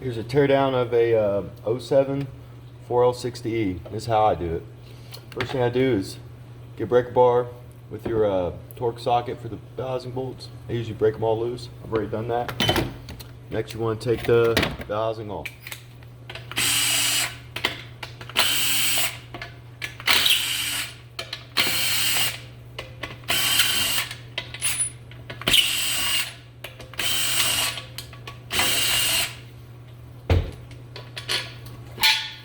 Here's a teardown of a '07 4L60E. This is how I do it. First thing I do is get a breaker bar with your torque socket for the bell housing bolts. I usually break them all loose. I've already done that. Next you want to take the bell housing off.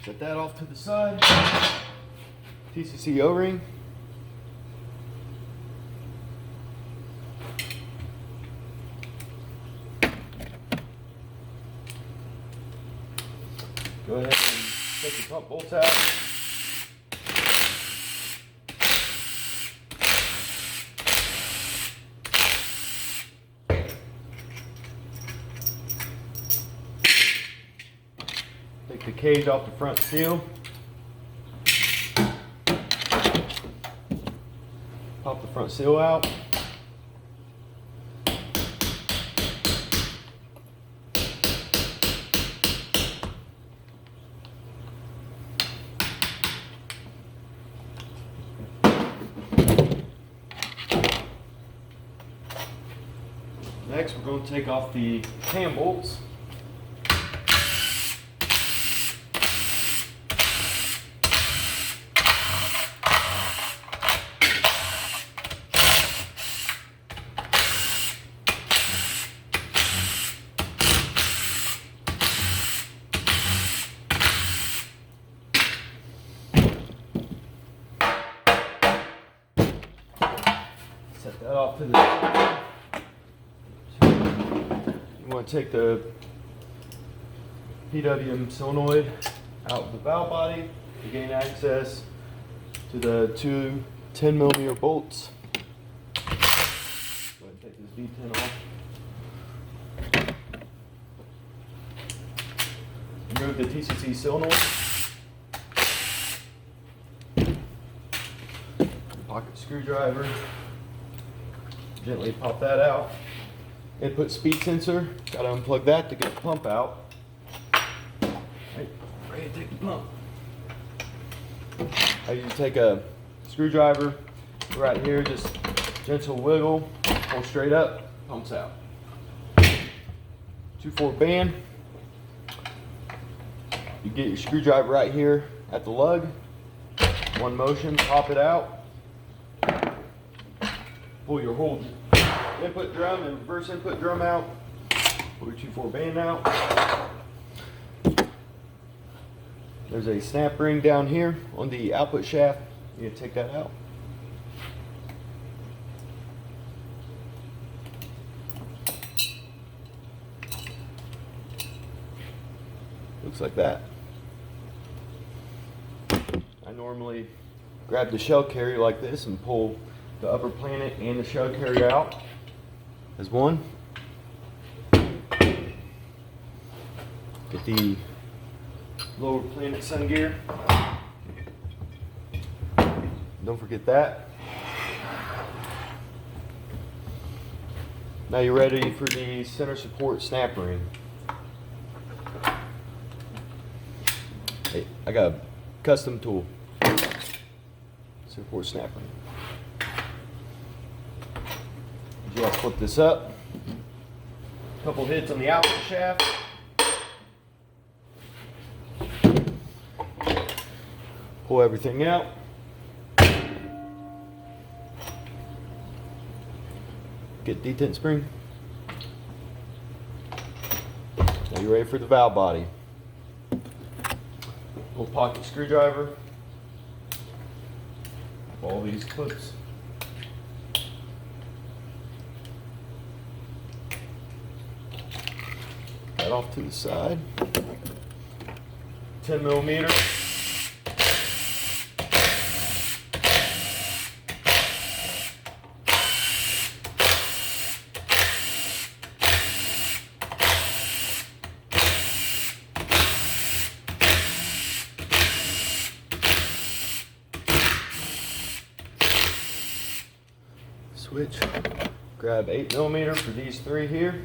Set that off to the side. TCC O-ring. Go ahead and take the pump bolts out. Take the cage off the front seal. Pop the front seal out. Next, we're going to take off the cam bolts. Set that off to the side. You want to take the PWM solenoid out of the valve body to gain access to the two 10mm bolts. Go ahead and take this V10 off. Remove the TCC solenoid. Pocket screwdriver. Gently pop that out. Input speed sensor. Got to unplug that to get the pump out. Right, ready to take the pump. I usually take a screwdriver right here, just gentle wiggle, pull straight up, pumps out. 2/4 band. You get your screwdriver right here at the lug. One motion, pop it out. Pull your whole input drum and reverse input drum out. Pull your 2/4 band out. There's a snap ring down here on the output shaft. You need to take that out. Looks like that. I normally grab the shell carrier like this and pull the upper planet and the shell carrier out as one. Get the lower planet sun gear. Don't forget that. Now you're ready for the center support snap ring. Hey, I got a custom tool. Support snap ring. Just flip this up. Couple hits on the output shaft. Pull everything out. Get detent spring. Now you're ready for the valve body. Little pocket screwdriver. All these clips. That off to the side. 10mm. Switch. Grab 8mm for these three here.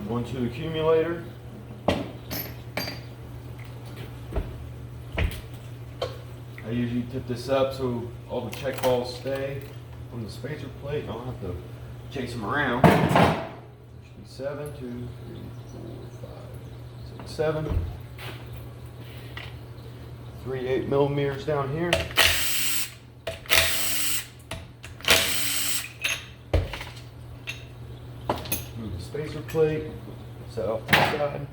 Going to the accumulator. I usually tip this up so all the check balls stay on the spacer plate. I don't have to chase them around. There should be 7, 2, 3, 4, 5, 6, 7. 3 8mm down here. Move the spacer plate, set off to the side.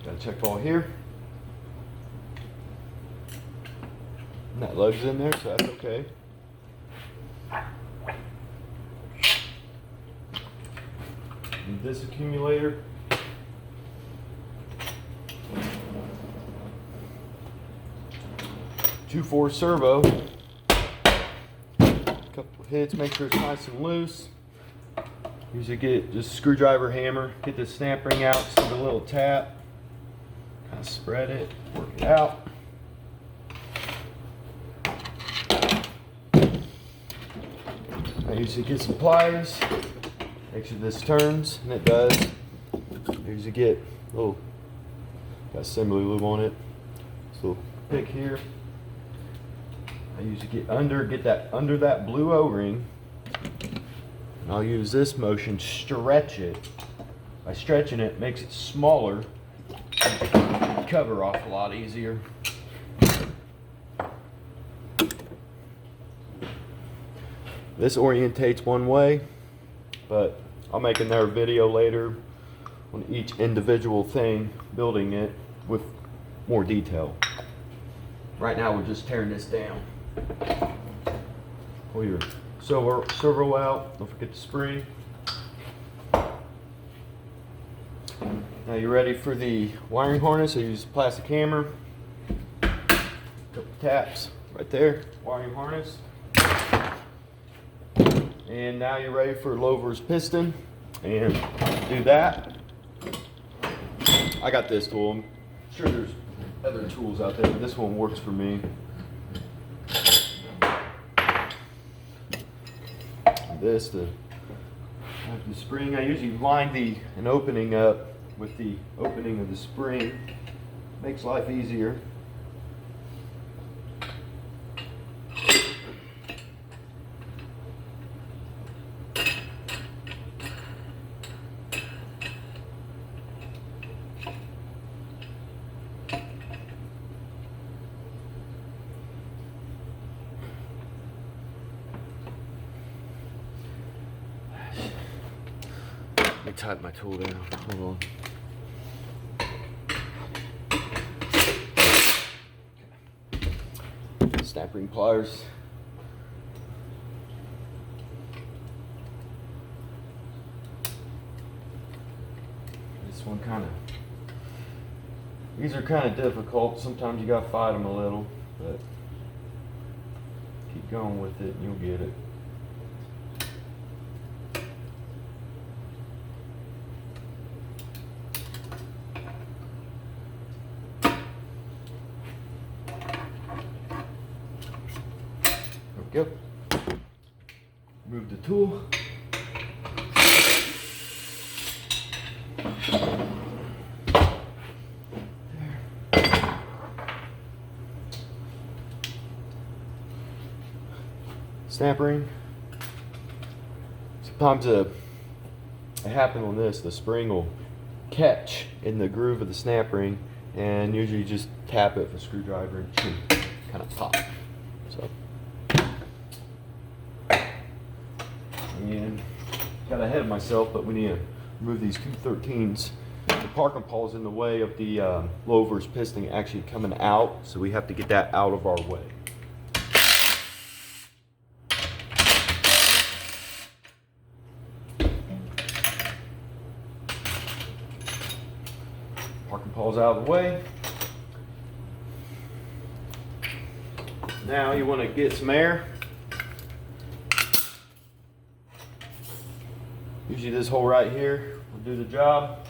Got a check ball here. And that lug's in there, so that's okay. And this accumulator. Two-4 servo. Couple hits, make sure it's nice and loose. Usually get just a screwdriver, hammer, get the snap ring out, just give it a little tap. Kind of spread it, work it out. I usually get some pliers, make sure this turns, and it does. I usually get a little, got assembly lube on it. This little pick here. I usually get that under that blue O-ring, and I'll use this motion, stretch it. By stretching it, makes it smaller, cover off a lot easier. This orientates one way, but I'll make another video later on each individual thing, building it with more detail. Right now we're just tearing this down. Pull your servo out, don't forget the spring. Now you're ready for the wiring harness. I use a plastic hammer, couple taps right there, wiring harness. And now you're ready for Lover's piston, and do that. I got this tool. I'm sure there's other tools out there, but this one works for me. This to have the spring. I usually line an opening up with the opening of the spring. Makes life easier. Let me tighten my tool down. Hold on. Snap ring pliers. This one these are kind of difficult. Sometimes you gotta fight them a little, but keep going with it and you'll get it. Yep. Move the tool. Snap ring. Sometimes it happens on this. The spring will catch in the groove of the snap ring, and usually you just tap it with a screwdriver and kind of pop. So. And got ahead of myself, but we need to remove these 213s. The parking paul's in the way of the Lover's piston actually coming out, so we have to get that out of our way. Parking paul's out of the way. Now you want to get some air. Usually this hole right here will do the job.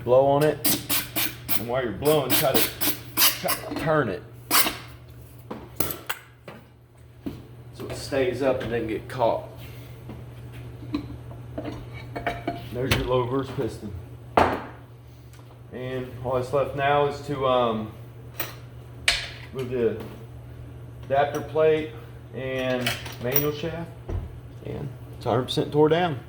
Blow on it, and while you're blowing, try to turn it so it stays up and doesn't get caught. there's your low reverse piston. And all that's left now is to move the adapter plate and manual shaft, and it's 100% tore down.